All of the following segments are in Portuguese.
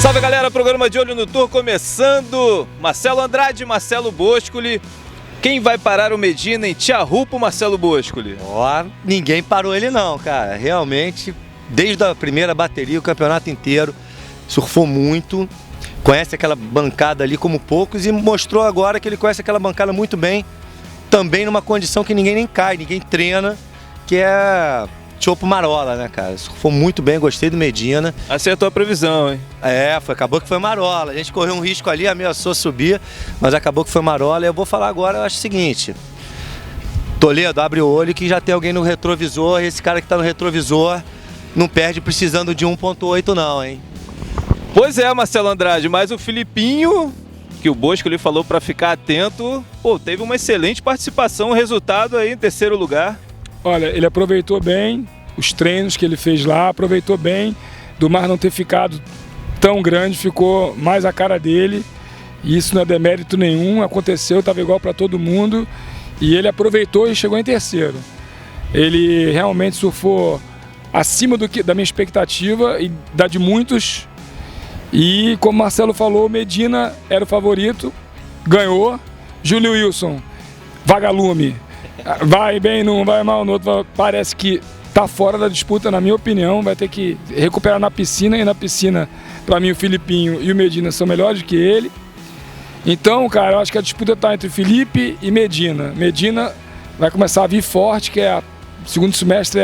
Salve galera, programa de Olho no Tour começando. Marcelo Andrade, Marcelo Boscoli. Quem vai parar o Medina em Tiahupo, Marcelo Boscoli? Ninguém parou ele não, cara. Realmente, desde a primeira bateria, o campeonato inteiro, surfou muito. Conhece aquela bancada ali como poucos e mostrou agora que ele conhece aquela bancada muito bem. Também numa condição que ninguém nem cai, ninguém treina, que é Chopo Marola, né, cara? Surfou muito bem, gostei do Medina. Acertou a previsão, hein? Acabou que foi Marola. A gente correu um risco ali, ameaçou subir, mas acabou que foi Marola. E eu vou falar agora, eu acho o seguinte: Toledo, abre o olho que já tem alguém no retrovisor, e esse cara que tá no retrovisor não perde precisando de 1.8 não, hein? Pois é, Marcelo Andrade, mas o Filipinho, que o Boscoli falou para ficar atento, teve uma excelente participação, resultado aí em terceiro lugar. Olha, ele aproveitou bem os treinos que ele fez lá, aproveitou bem do mar não ter ficado tão grande, ficou mais a cara dele, e isso não é demérito nenhum, aconteceu, estava igual para todo mundo, e ele aproveitou e chegou em terceiro. Ele realmente surfou acima da minha expectativa e da de muitos, e como o Marcelo falou, Medina era o favorito, ganhou. Júlio Wilson, vagalume, vai bem num, vai mal no outro, parece que tá fora da disputa, na minha opinião, vai ter que recuperar na piscina, e na piscina, para mim, o Filipinho e o Medina são melhores que ele. Então, cara, eu acho que a disputa tá entre Felipe e Medina. Medina vai começar a vir forte, que é o segundo semestre,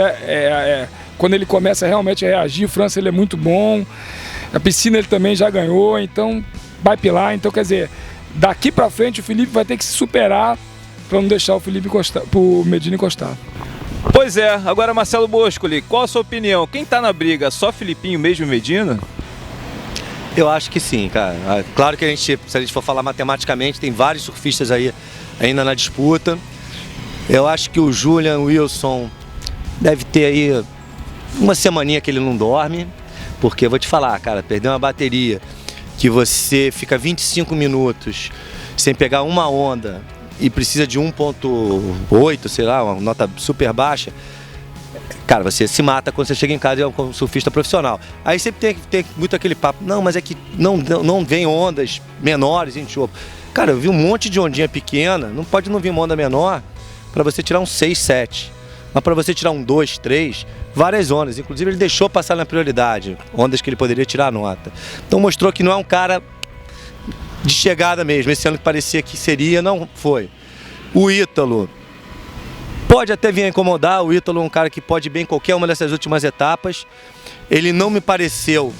quando ele começa realmente a reagir. O França, ele é muito bom, a piscina ele também já ganhou, então vai pilar. Então, quer dizer, daqui para frente o Felipe vai ter que se superar para não deixar o Medina encostar. Pois é, agora Marcelo Boscoli, qual a sua opinião? Quem tá na briga, só Filipinho mesmo e Medina? Eu acho que sim, cara. Claro que se a gente for falar matematicamente, tem vários surfistas aí ainda na disputa. Eu acho que o Julian Wilson deve ter aí uma semaninha que ele não dorme, porque eu vou te falar, cara, perder uma bateria que você fica 25 minutos sem pegar uma onda e precisa de 1.8, sei lá, uma nota super baixa, cara, você se mata quando você chega em casa como surfista profissional. Aí sempre tem que ter muito aquele papo, não, mas é que não vem ondas menores em Chopo. Cara, eu vi um monte de ondinha pequena, não pode não vir uma onda menor para você tirar um 6, 7. Mas para você tirar um 2, 3, várias ondas. Inclusive ele deixou passar na prioridade, ondas que ele poderia tirar a nota. Então mostrou que não é um cara de chegada mesmo. Esse ano que parecia que seria, não foi. O Ítalo pode até vir a incomodar. O Ítalo é um cara que pode ir bem em qualquer uma dessas últimas etapas. Ele não me pareceu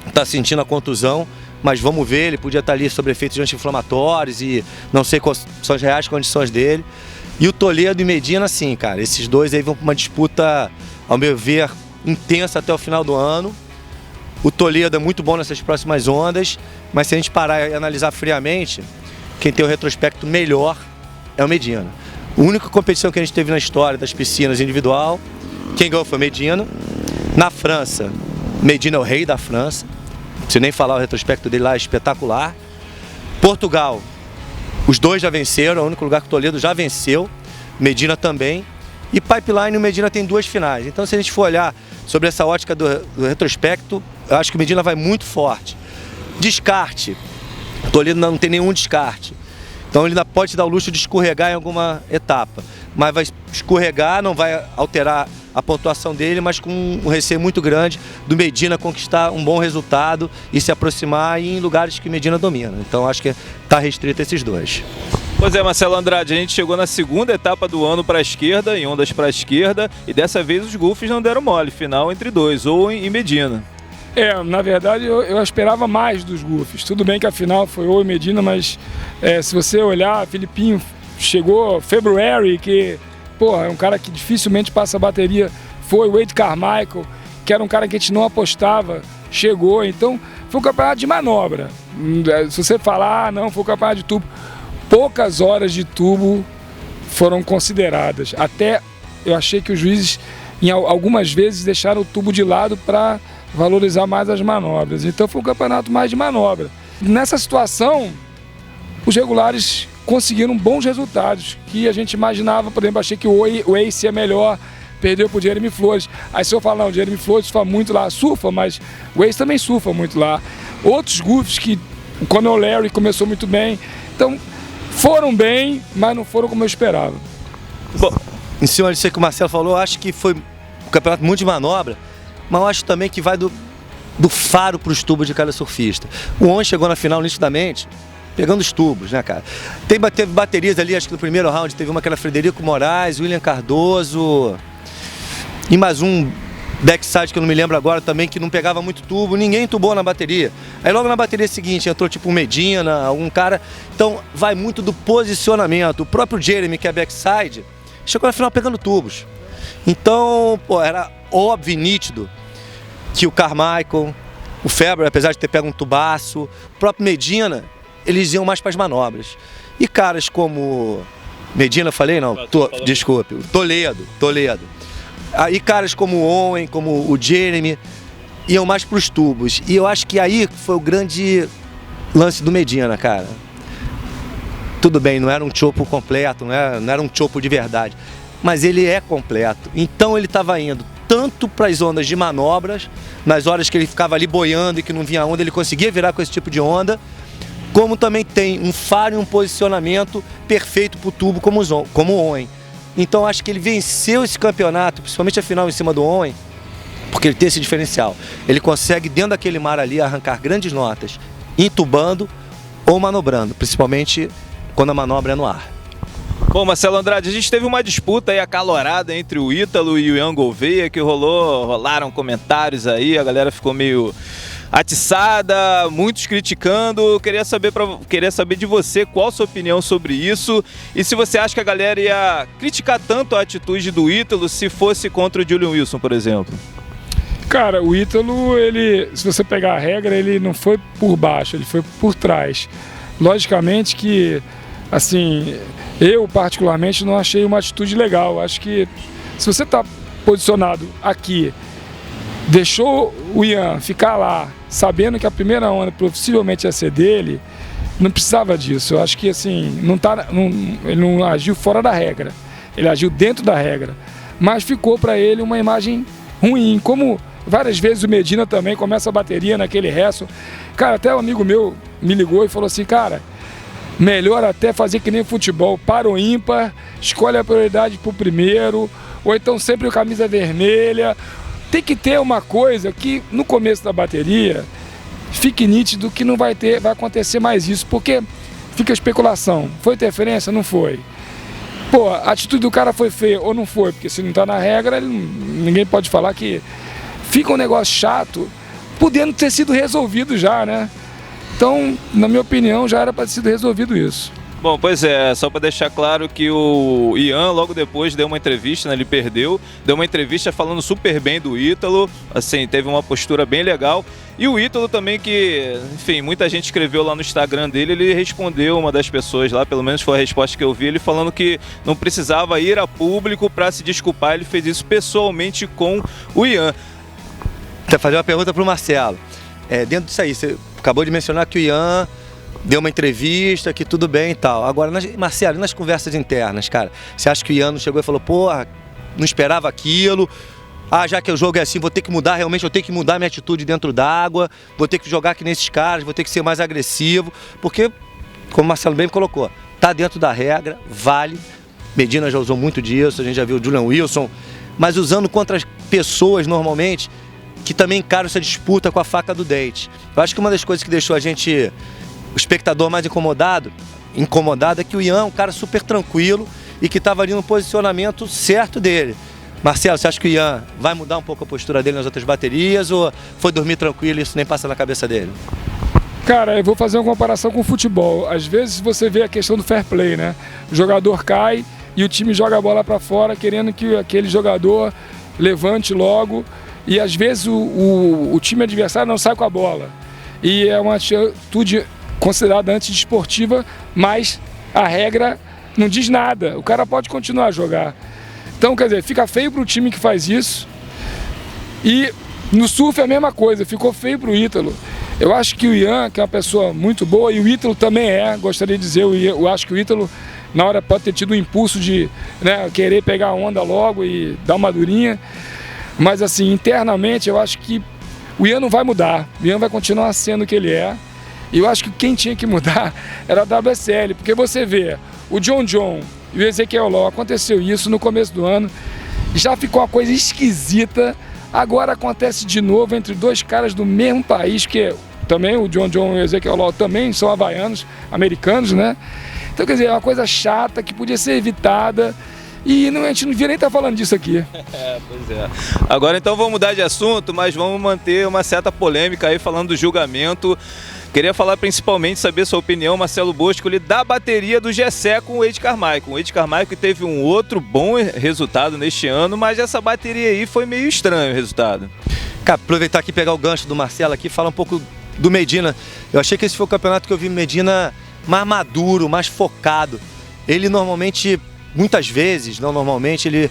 estar sentindo a contusão, mas vamos ver, ele podia estar ali sob efeitos anti-inflamatórios e não sei quais são as reais condições dele. E o Toledo e Medina, sim, cara, esses dois aí vão para uma disputa, ao meu ver, intensa até o final do ano. O Toledo é muito bom nessas próximas ondas, mas se a gente parar e analisar friamente, quem tem o retrospecto melhor é o Medina. A única competição que a gente teve na história das piscinas individual, quem ganhou foi Medina. Na França, Medina é o rei da França, não preciso nem falar, o retrospecto dele lá é espetacular. Portugal, os dois já venceram, é o único lugar que o Toledo já venceu, Medina também. E Pipeline, o Medina tem duas finais. Então, se a gente for olhar sobre essa ótica do retrospecto, eu acho que o Medina vai muito forte. Descarte, o Toledo não tem nenhum descarte. Então ele ainda pode te dar o luxo de escorregar em alguma etapa. Mas vai escorregar, não vai alterar a pontuação dele, mas com um receio muito grande do Medina conquistar um bom resultado e se aproximar em lugares que Medina domina. Então acho que está restrito a esses dois. Pois é, Marcelo Andrade, a gente chegou na segunda etapa do ano para a esquerda, em ondas para a esquerda, e dessa vez os golfes não deram mole, final entre dois, Owen e Medina. Na verdade eu esperava mais dos golfes. Tudo bem que a final foi Owen e Medina, mas se você olhar, Filipinho chegou, February, que é um cara que dificilmente passa a bateria, foi Wade Carmichael, que era um cara que a gente não apostava, chegou, então foi um campeonato de manobra. Se você falar, não, foi um campeonato de tubo, poucas horas de tubo foram consideradas. Até eu achei que os juízes, algumas vezes, deixaram o tubo de lado para valorizar mais as manobras. Então foi um campeonato mais de manobra. Nessa situação, os regulares conseguiram bons resultados, que a gente imaginava. Por exemplo, achei que o Ace é melhor perdeu pro Jeremy Flores. Aí se eu falar, não, o Jeremy Flores surfa muito lá, surfa, mas o Ace também surfa muito lá. Outros golfes que o Conor Larry começou muito bem. Então, foram bem, mas não foram como eu esperava. Bom, em cima disso que o Marcelo falou, eu acho que foi um campeonato muito de manobra, mas eu acho também que vai do faro para os tubos de cada surfista. O On chegou na final nitidamente pegando os tubos, né, cara? Teve baterias ali, acho que no primeiro round teve uma que era Frederico Moraes, William Cardoso e mais um backside que eu não me lembro agora também, que não pegava muito tubo, ninguém entubou na bateria. Aí logo na bateria seguinte entrou tipo um Medina, algum cara. Então vai muito do posicionamento. O próprio Jeremy, que é backside, chegou na final pegando tubos. Então, pô, era óbvio e nítido que o Carmichael, o Federer, apesar de ter pego um tubaço, o próprio Medina, eles iam mais para as manobras. E caras como Medina, falei? Não, desculpe, Toledo. Aí caras como o Owen, como o Jeremy, iam mais para os tubos. E eu acho que aí foi o grande lance do Medina, cara. Tudo bem, não era um chopo completo, não era um chopo de verdade, mas ele é completo. Então ele estava indo tanto para as ondas de manobras, nas horas que ele ficava ali boiando e que não vinha onda, ele conseguia virar com esse tipo de onda, como também tem um faro e um posicionamento perfeito para o tubo como o Owen. Então acho que ele venceu esse campeonato, principalmente a final em cima do Owen, porque ele tem esse diferencial. Ele consegue, dentro daquele mar ali, arrancar grandes notas, intubando ou manobrando, principalmente quando a manobra é no ar. Bom, Marcelo Andrade, a gente teve uma disputa aí acalorada entre o Ítalo e o Ian Gouveia, que rolaram comentários aí, a galera ficou meio atiçada, muitos criticando. Queria saber de você qual a sua opinião sobre isso e se você acha que a galera ia criticar tanto a atitude do Ítalo se fosse contra o Julian Wilson, por exemplo. Cara, o Ítalo, ele, se você pegar a regra, ele não foi por baixo, ele foi por trás. Logicamente que, assim, eu particularmente não achei uma atitude legal. Acho que se você está posicionado aqui, deixou o Ian ficar lá, sabendo que a primeira onda possivelmente ia ser dele, não precisava disso. Eu acho que assim, ele não agiu fora da regra, ele agiu dentro da regra, mas ficou para ele uma imagem ruim, como várias vezes o Medina também começa a bateria naquele resto. Cara, até um amigo meu me ligou e falou assim, cara, melhor até fazer que nem futebol, para o ímpar, escolhe a prioridade pro primeiro, ou então sempre o camisa vermelha. Tem que ter uma coisa que no começo da bateria fique nítido que não vai acontecer mais isso, porque fica especulação. Foi interferência? Não foi. Pô, a atitude do cara foi feia ou não foi, porque se não tá na regra, ninguém pode falar que fica um negócio chato, podendo ter sido resolvido já, né? Então, na minha opinião, já era para ter sido resolvido isso. Bom, pois é, só para deixar claro que o Ian logo depois deu uma entrevista, né, ele perdeu, deu uma entrevista falando super bem do Ítalo, assim, teve uma postura bem legal. E o Ítalo também que, enfim, muita gente escreveu lá no Instagram dele, ele respondeu, uma das pessoas lá, pelo menos foi a resposta que eu vi, ele falando que não precisava ir a público para se desculpar, ele fez isso pessoalmente com o Ian. Quer fazer uma pergunta para o Marcelo. Dentro disso aí, você acabou de mencionar que o Ian deu uma entrevista, que tudo bem e tal. Agora, Marcelo, nas conversas internas, cara, você acha que o Ian não chegou e falou, porra, não esperava aquilo, já que o jogo é assim, vou ter que mudar, realmente eu tenho que mudar minha atitude dentro d'água, vou ter que jogar que nesses caras, vou ter que ser mais agressivo, porque, como o Marcelo bem colocou, tá dentro da regra, vale. Medina já usou muito disso, a gente já viu o Julian Wilson, mas usando contra as pessoas normalmente, que também encaram essa disputa com a faca do dente. Eu acho que uma das coisas que deixou a gente, o espectador mais incomodado é que o Ian é um cara super tranquilo e que estava ali no posicionamento certo dele. Marcelo, você acha que o Ian vai mudar um pouco a postura dele nas outras baterias ou foi dormir tranquilo e isso nem passa na cabeça dele? Cara, eu vou fazer uma comparação com o futebol. Às vezes você vê a questão do fair play, né? O jogador cai e o time joga a bola para fora querendo que aquele jogador levante logo e às vezes o time adversário não sai com a bola. E é uma atitude considerada antidesportiva, mas a regra não diz nada. O cara pode continuar a jogar. Então, quer dizer, fica feio para o time que faz isso. E no surf é a mesma coisa, ficou feio para o Ítalo. Eu acho que o Ian, que é uma pessoa muito boa, e o Ítalo também gostaria de dizer, eu acho que o Ítalo na hora pode ter tido um impulso de, né, querer pegar a onda logo e dar uma durinha. Mas assim, internamente eu acho que o Ian não vai mudar, o Ian vai continuar sendo o que ele é. E eu acho que quem tinha que mudar era a WSL, porque você vê, o John e o Ezequiel Law, aconteceu isso no começo do ano, já ficou uma coisa esquisita, agora acontece de novo entre dois caras do mesmo país, que também o John e o Ezequiel Law também são havaianos, americanos, né? Então, quer dizer, é uma coisa chata que podia ser evitada. E a gente não devia nem estar falando disso aqui. Pois é. Agora então vamos mudar de assunto, mas vamos manter uma certa polêmica aí falando do julgamento. Queria falar principalmente, saber sua opinião, Marcelo Boscoli, da bateria do Gessé com o Wade Carmichael. O Wade Carmichael teve um outro bom resultado neste ano, mas essa bateria aí foi meio estranho o resultado. Cara, aproveitar aqui e pegar o gancho do Marcelo aqui, falar um pouco do Medina. Eu achei que esse foi o campeonato que eu vi Medina mais maduro, mais focado. Ele normalmente, muitas vezes, não normalmente, ele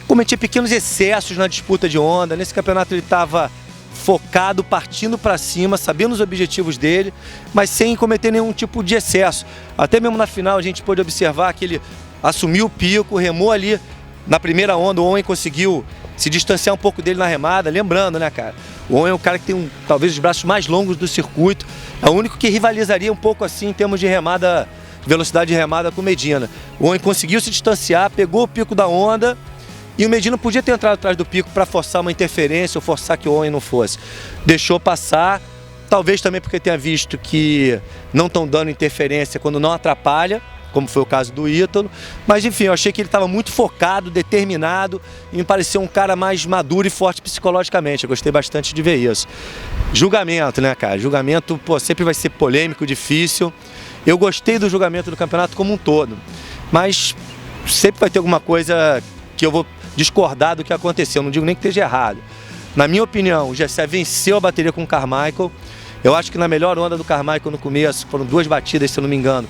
cometia pequenos excessos na disputa de onda. Nesse campeonato ele estava focado, partindo para cima, sabendo os objetivos dele, mas sem cometer nenhum tipo de excesso. Até mesmo na final a gente pôde observar que ele assumiu o pico, remou ali na primeira onda, o Owen conseguiu se distanciar um pouco dele na remada. Lembrando, né, cara, o Owen é um cara que tem talvez os braços mais longos do circuito, é o único que rivalizaria um pouco assim em termos de remada, velocidade de remada com o Medina. O Owen conseguiu se distanciar, pegou o pico da onda, e o Medina podia ter entrado atrás do pico para forçar uma interferência ou forçar que o Owen não fosse. Deixou passar, talvez também porque tenha visto que não estão dando interferência quando não atrapalha, como foi o caso do Ítalo. Mas enfim, eu achei que ele estava muito focado, determinado, e me pareceu um cara mais maduro e forte psicologicamente. Eu gostei bastante de ver isso. Julgamento, né, cara? Julgamento, pô, sempre vai ser polêmico, difícil. Eu gostei do julgamento do campeonato como um todo, mas sempre vai ter alguma coisa que eu vou discordar do que aconteceu, não digo nem que esteja errado. Na minha opinião, o Gessé venceu a bateria com o Carmichael. Eu acho que na melhor onda do Carmichael no começo, foram 2 batidas, se eu não me engano,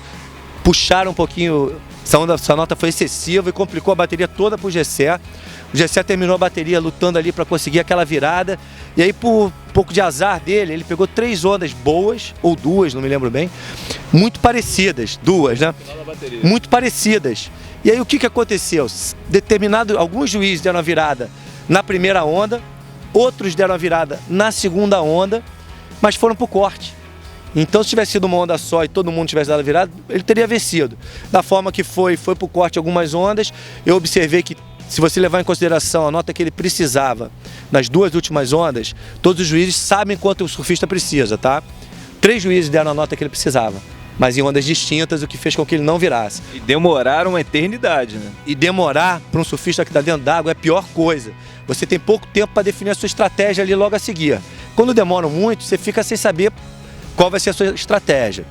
puxaram um pouquinho, essa nota foi excessiva e complicou a bateria toda para o Gessé. O Gessé terminou a bateria lutando ali para conseguir aquela virada, e aí por um pouco de azar dele, ele pegou 3 ondas boas, ou 2, não me lembro bem, muito parecidas, 2, né? Muito parecidas. E aí o que aconteceu? Alguns juízes deram a virada na primeira onda, outros deram a virada na segunda onda, mas foram para o corte. Então se tivesse sido uma onda só e todo mundo tivesse dado a virada, ele teria vencido. Da forma que foi para o corte algumas ondas. Eu observei que, se você levar em consideração a nota que ele precisava nas 2 últimas ondas, todos os juízes sabem quanto o surfista precisa, tá? 3 juízes deram a nota que ele precisava, mas em ondas distintas, o que fez com que ele não virasse. E demoraram uma eternidade, né? E demorar para um surfista que está dentro d'água é a pior coisa. Você tem pouco tempo para definir a sua estratégia ali logo a seguir. Quando demoram muito, você fica sem saber qual vai ser a sua estratégia.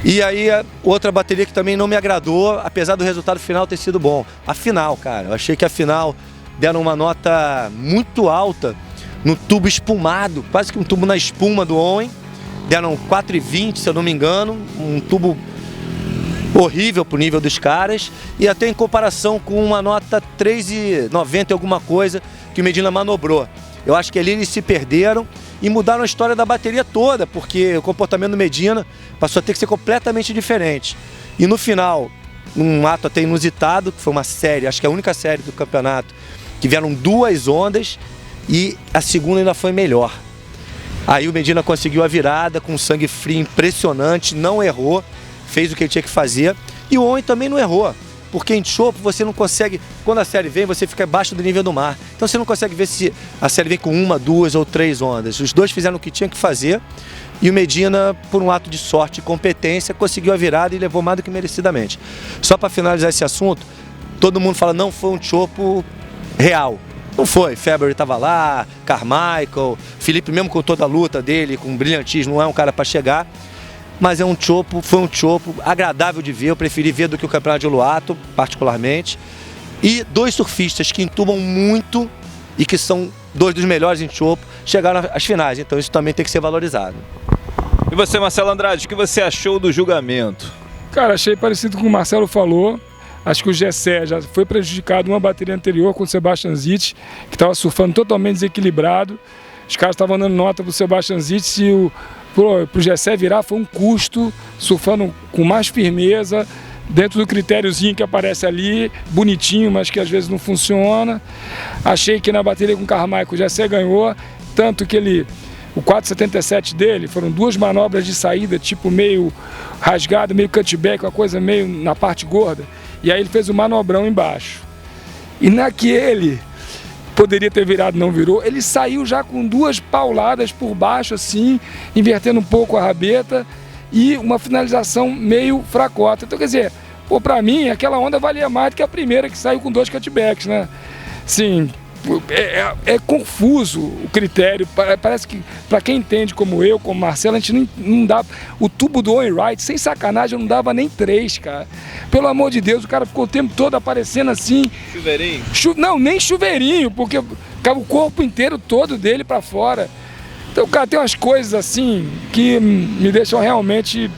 E aí, outra bateria que também não me agradou, apesar do resultado final ter sido bom. A final, cara, eu achei que a final deram uma nota muito alta no tubo espumado, quase que um tubo na espuma do Owen. Deram 4,20, se eu não me engano, um tubo horrível pro nível dos caras, e até em comparação com uma nota 3,90 alguma coisa que o Medina manobrou. Eu acho que ali eles se perderam e mudaram a história da bateria toda, porque o comportamento do Medina passou a ter que ser completamente diferente. E no final, um ato até inusitado, que foi uma série, acho que é a única série do campeonato, que vieram 2 ondas e a segunda ainda foi melhor. Aí o Medina conseguiu a virada com sangue frio impressionante, não errou, fez o que ele tinha que fazer. E o Owen também não errou, porque em chopo você não consegue, quando a série vem, você fica abaixo do nível do mar. Então você não consegue ver se a série vem com 1, 2 ou 3 ondas. Os dois fizeram o que tinha que fazer e o Medina, por um ato de sorte e competência, conseguiu a virada e levou mais do que merecidamente. Só para finalizar esse assunto, todo mundo fala, não foi um chopo real. Não foi, February estava lá, Carmichael, Felipe mesmo com toda a luta dele, com brilhantismo, não é um cara para chegar, mas é um chopo, foi um chopo agradável de ver, eu preferi ver do que o campeonato de Uluwatu, particularmente, e 2 surfistas que entubam muito e que são 2 dos melhores em chopo, chegaram às finais, então isso também tem que ser valorizado. E você, Marcelo Andrade, o que você achou do julgamento? Cara, achei parecido com o que o Marcelo falou. Acho que o Gessé já foi prejudicado uma bateria anterior com o Sebastian Zitt, que estava surfando totalmente desequilibrado. Os caras estavam dando nota para o Sebastian Zitt e para o Gessé virar foi um custo, surfando com mais firmeza, dentro do critériozinho que aparece ali, bonitinho, mas que às vezes não funciona. Achei que na bateria com o Carmichael o Jessé ganhou, tanto que o 477 dele foram 2 manobras de saída, tipo meio rasgado, meio cutback, uma coisa meio na parte gorda. E aí ele fez um manobrão embaixo. E naquele, poderia ter virado, não virou, ele saiu já com 2 pauladas por baixo assim, invertendo um pouco a rabeta e uma finalização meio fracota. Então, quer dizer, pô, pra mim, aquela onda valia mais do que a primeira que saiu com 2 cutbacks, né? Sim, é confuso o critério. Parece que, pra quem entende como eu, como Marcelo, a gente não dá. O tubo do Owen Wright, sem sacanagem, eu não dava nem 3, cara. Pelo amor de Deus, o cara ficou o tempo todo aparecendo assim. Chuveirinho? Não, nem chuveirinho, porque ficava o corpo inteiro todo dele pra fora. Então, cara, tem umas coisas assim que me deixam realmente...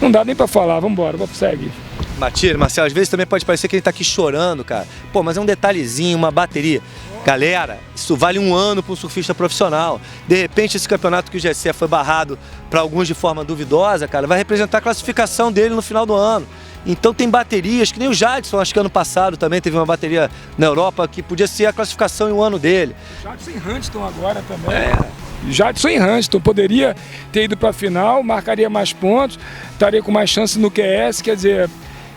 Não dá nem pra falar, vambora, segue. Matira, Marcelo, às vezes também pode parecer que ele tá aqui chorando, cara. Pô, mas é um detalhezinho, uma bateria. Galera, isso vale 1 ano para um surfista profissional. De repente, esse campeonato que o Jessé foi barrado para alguns de forma duvidosa, cara, vai representar a classificação dele no final do ano. Então tem baterias, que nem o Jadson, acho que ano passado também teve uma bateria na Europa que podia ser a classificação em 1 ano dele. Jadson e Huntington agora também. Jadson e Huntington poderia ter ido para a final, marcaria mais pontos, estaria com mais chance no QS, quer dizer...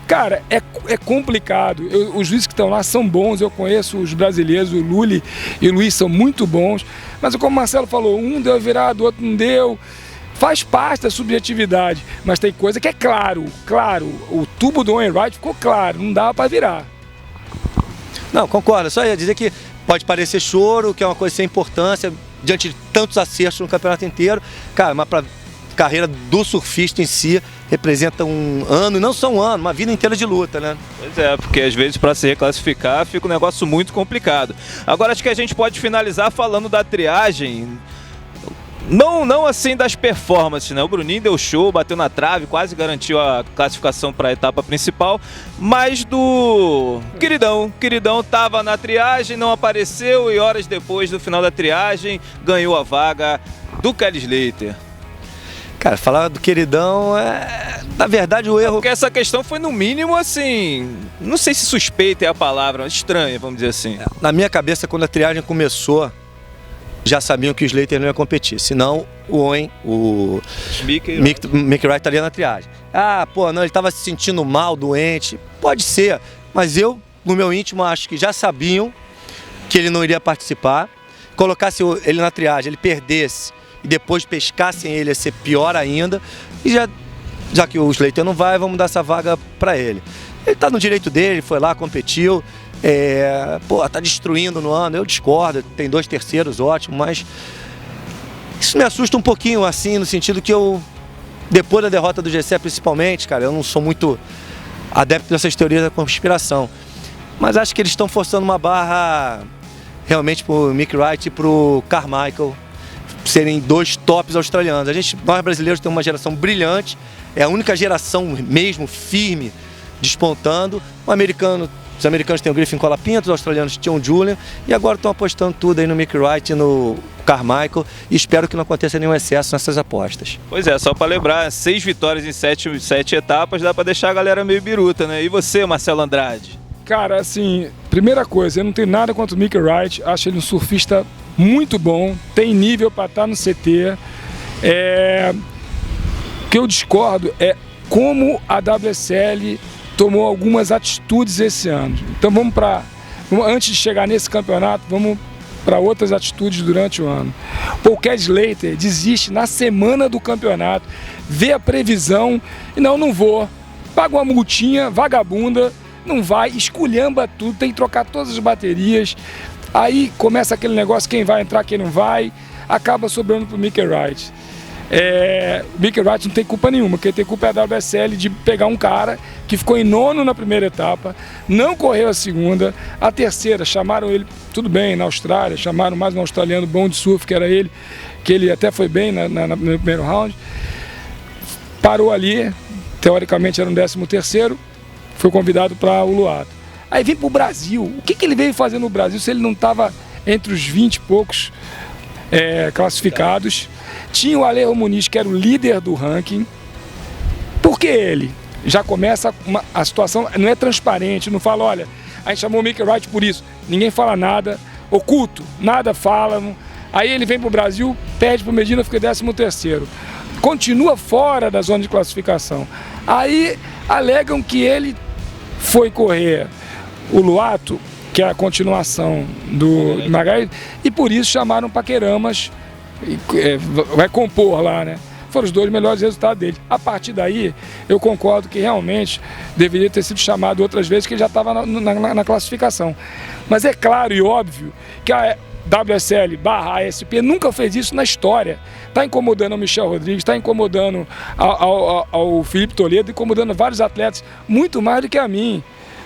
Cara, é complicado. Os juízes que estão lá são bons, eu conheço os brasileiros, o Lully e o Luiz são muito bons, mas como o Marcelo falou, um deu virado, o outro não deu. Faz parte da subjetividade, mas tem coisa que é claro, o tubo do Owen Wright ficou claro, não dava para virar. Não, concordo, só ia dizer que pode parecer choro, que é uma coisa sem importância, diante de tantos acertos no campeonato inteiro, cara, mas para carreira do surfista em si, representa 1 ano, e não só 1 ano, uma vida inteira de luta, né? Pois é, porque às vezes para se reclassificar fica um negócio muito complicado. Agora acho que a gente pode finalizar falando da triagem, não assim das performances, né? O Bruninho deu show, bateu na trave, quase garantiu a classificação para a etapa principal, mas do Queridão tava na triagem, não apareceu e horas depois do final da triagem ganhou a vaga do Kelly Slater. Cara, falar do Queridão na verdade, o erro... Porque essa questão foi, no mínimo, assim... Não sei se suspeita é a palavra, estranha, vamos dizer assim. Na minha cabeça, quando a triagem começou, já sabiam que o Slater não ia competir. Senão, o Owen, o Mickey Wright estaria na triagem. Ah, pô, não, ele estava se sentindo mal, doente. Pode ser, mas eu, no meu íntimo, acho que já sabiam que ele não iria participar. Colocasse ele na triagem, ele perdesse, e depois pescassem ele, ia ser pior ainda. E já que o Slater não vai, vamos dar essa vaga para ele. Ele tá no direito dele, foi lá, competiu. Tá destruindo no ano, eu discordo, tem 2 terceiros, ótimo, mas isso me assusta um pouquinho, assim, no sentido que depois da derrota do Jessé principalmente, cara, eu não sou muito adepto dessas teorias da conspiração, mas acho que eles estão forçando uma barra realmente pro Mick Wright e pro Carmichael serem 2 tops australianos. Nós brasileiros temos uma geração brilhante, é a única geração mesmo firme despontando. Os americanos têm o Griffin Colapinto, os australianos tinham o Julian, e agora estão apostando tudo aí no Mick Wright e no Carmichael, e espero que não aconteça nenhum excesso nessas apostas. Pois é, só para lembrar, 6 vitórias em 7 etapas, dá para deixar a galera meio biruta, né? E você, Marcelo Andrade? Cara, assim, primeira coisa, eu não tenho nada contra o Mick Wright, acho ele um surfista muito bom, tem nível para estar no CT. O que eu discordo é como a WSL tomou algumas atitudes esse ano. Então antes de chegar nesse campeonato, vamos para outras atitudes durante o ano. O Kelly Slater desiste na semana do campeonato, vê a previsão e não vou. Paga uma multinha, vagabunda, não vai, esculhamba tudo, tem que trocar todas as baterias. Aí começa aquele negócio, quem vai entrar, quem não vai, acaba sobrando para o Mick Wright. O Mick Wright não tem culpa nenhuma, quem tem culpa é a WSL de pegar um cara que ficou em 9º na primeira etapa, não correu a segunda, a terceira chamaram ele, tudo bem, na Austrália, chamaram mais um australiano bom de surf, que era ele, que ele até foi bem no primeiro round, parou ali, teoricamente era um 13º, foi convidado para o Uluwatu. Aí vem para o Brasil, o que ele veio fazer no Brasil se ele não estava entre os 20 e poucos classificados? Tinha o Alejo Muniz, que era o líder do ranking. Por que ele? já começa a situação, não é transparente, não fala, olha, a gente chamou o Mickey Wright por isso, ninguém fala nada, oculto, nada fala, aí ele vem pro Brasil, perde pro Medina, fica 13º, continua fora da zona de classificação, aí alegam que ele foi correr o Luato, que é a continuação do Magalhães, e por isso chamaram Paqueramas, vai compor lá, né? Foram os 2 melhores resultados dele. A partir daí, eu concordo que realmente deveria ter sido chamado outras vezes, que ele já estava na classificação. Mas é claro e óbvio que a WSL/ASP nunca fez isso na história. Está incomodando o Michel Rodrigues, está incomodando ao Felipe Toledo, incomodando vários atletas, muito mais do que a mim.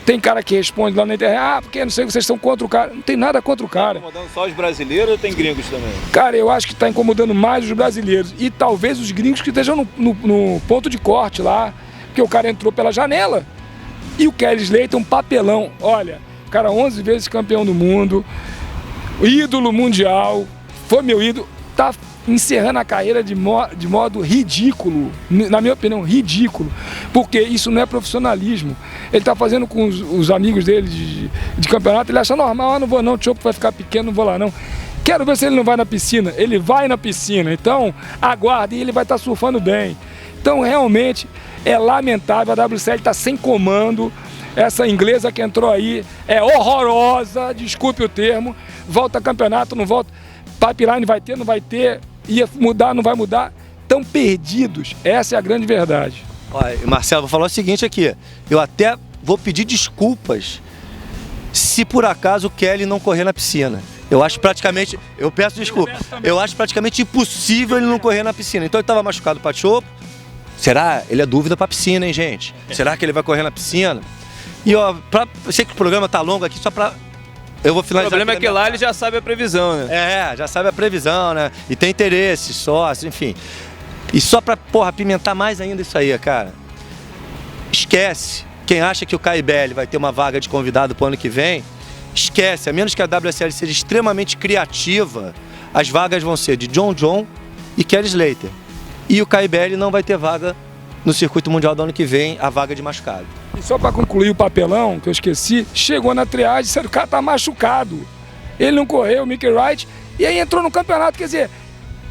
Tem cara que responde lá na internet, porque não sei, vocês estão contra o cara. Não tem nada contra o cara. Tá incomodando só os brasileiros ou tem gringos também? Cara, eu acho que está incomodando mais os brasileiros. E talvez os gringos que estejam no ponto de corte lá. Porque o cara entrou pela janela. E o Kelly Slater, um papelão. Olha, o cara 11 vezes campeão do mundo, ídolo mundial, foi meu ídolo, tá encerrando a carreira de modo ridículo, na minha opinião, ridículo, porque isso não é profissionalismo. Ele está fazendo com os amigos dele de campeonato, ele acha normal, não vou não, o Chopo vai ficar pequeno, não vou lá não. Quero ver se ele não vai na piscina. Ele vai na piscina, então aguarde, e ele vai estar surfando bem. Então realmente é lamentável, a WSL está sem comando. Essa inglesa que entrou aí é horrorosa, desculpe o termo, volta campeonato, não volta, pipeline vai ter, não vai ter, ia mudar, não vai mudar, estão perdidos, essa é a grande verdade. Olha, Marcelo, vou falar o seguinte aqui, eu até vou pedir desculpas se por acaso o Kelly não correr na piscina. Eu acho praticamente, eu peço desculpa, eu acho praticamente impossível ele não correr na piscina. Então ele estava machucado para Chopo, será? Ele é dúvida para piscina, hein, gente? Será que ele vai correr na piscina? E ó, eu sei que o programa tá longo aqui, só pra... Eu vou finalizar. O problema é que lá ele já sabe a previsão, né? É, já sabe a previsão, né? E tem interesse, sócio, enfim. E só pra, porra, apimentar mais ainda isso aí, cara. Esquece. Quem acha que o KBL vai ter uma vaga de convidado pro ano que vem, esquece. A menos que a WSL seja extremamente criativa, as vagas vão ser de John e Kelly Slater. E o KBL não vai ter vaga no circuito mundial do ano que vem, a vaga de machucado. E só para concluir o papelão, que eu esqueci, chegou na triagem, disseram que o cara tá machucado. Ele não correu, o Mickey Wright, e aí entrou no campeonato, quer dizer,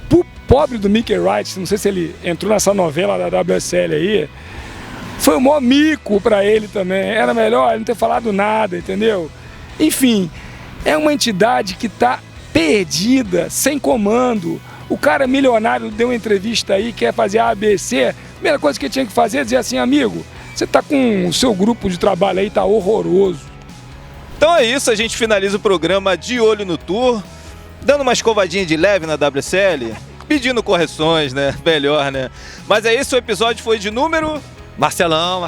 pro pobre do Mickey Wright, não sei se ele entrou nessa novela da WSL aí, foi um maior mico para ele também, era melhor ele não ter falado nada, entendeu? Enfim, é uma entidade que tá perdida, sem comando. O cara milionário deu uma entrevista aí, quer fazer A, B, C, a primeira coisa que ele tinha que fazer é dizer assim, amigo, você tá com o seu grupo de trabalho aí, tá horroroso. Então é isso, a gente finaliza o programa De Olho no Tour, dando uma escovadinha de leve na WSL, pedindo correções, né? Melhor, né? Mas é isso, o episódio foi de número... Marcelão.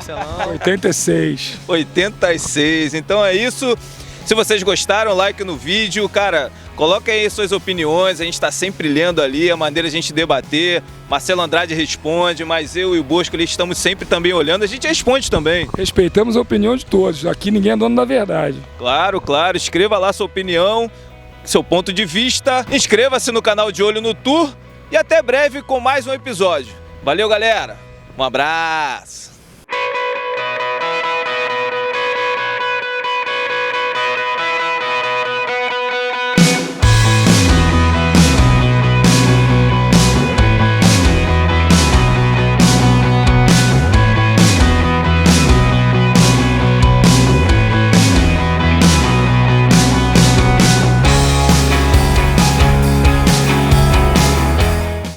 86. 86, então é isso. Se vocês gostaram, like no vídeo, cara, coloquem aí suas opiniões, a gente está sempre lendo ali, a maneira de a gente debater. Marcelo Andrade responde, mas eu e o Bosco ali estamos sempre também olhando, a gente responde também. Respeitamos a opinião de todos, aqui ninguém é dono da verdade. Claro, escreva lá sua opinião, seu ponto de vista, inscreva-se no canal De Olho no Tour e até breve com mais um episódio. Valeu, galera, um abraço!